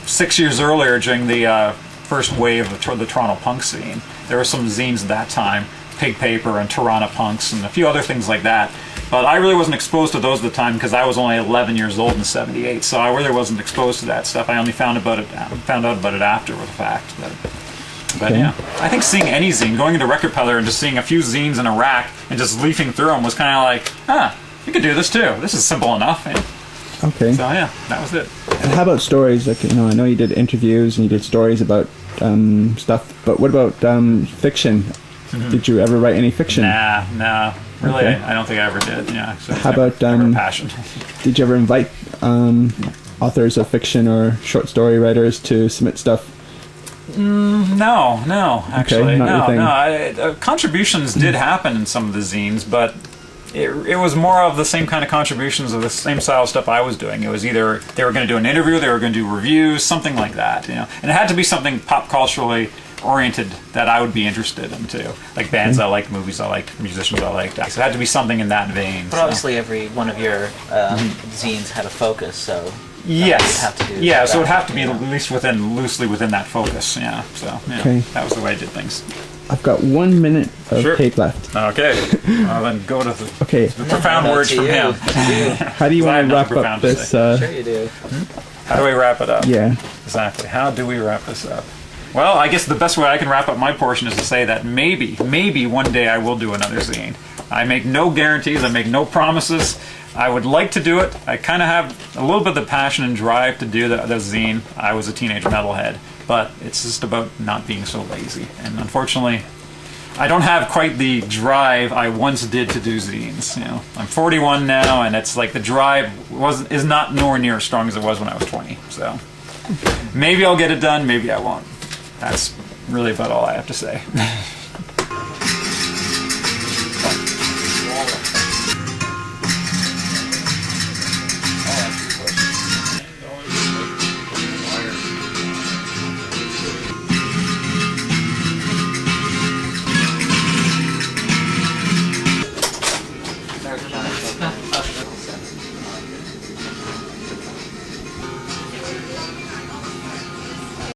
6 years earlier during the first wave of the Toronto punk scene. There were some zines at that time, Pig Paper and Toronto Punks and a few other things like that. But I really wasn't exposed to those at the time because I was only 11 years old in '78, so I really wasn't exposed to that stuff. I only found out about it after the fact. But yeah, I think seeing any zine, going into Record Peddler and just seeing a few zines in a rack and just leafing through them was kind of like, you could do this too. This is simple enough. Okay. So yeah, that was it. And how about stories? Like I know you did interviews and you did stories about stuff, but what about fiction? Did you ever write any fiction? Nah. Really, okay. I don't think I ever did. Yeah. So how about never a passion? Did you ever invite authors of fiction or short story writers to submit stuff? No, actually, okay, no. Contributions did happen in some of the zines, but it was more of the same kind of contributions of the same style of stuff I was doing. It was either they were going to do an interview, they were going to do reviews, something like that, and it had to be something pop culturally oriented that I would be interested in too, like bands I liked, movies I liked, musicians I liked. So it had to be something in that vein. But obviously, every one of your zines had a focus, so. Yes. Have to do so it would have to be at least loosely within that focus. Yeah. So that was the way I did things. I've got 1 minute of tape left. Okay. I'll then go to the profound words from him. How do you want to wrap up this? Sure you do. How do we wrap it up? Yeah. Exactly. How do we wrap this up? Well, I guess the best way I can wrap up my portion is to say that maybe one day I will do another zine. I make no guarantees. I make no promises. I would like to do it. I kind of have a little bit of the passion and drive to do the zine. I was a teenage metalhead, but it's just about not being so lazy. And unfortunately, I don't have quite the drive I once did to do zines. I'm 41 now, and it's like the drive is not nowhere near as strong as it was when I was 20. So maybe I'll get it done. Maybe I won't. That's really about all I have to say.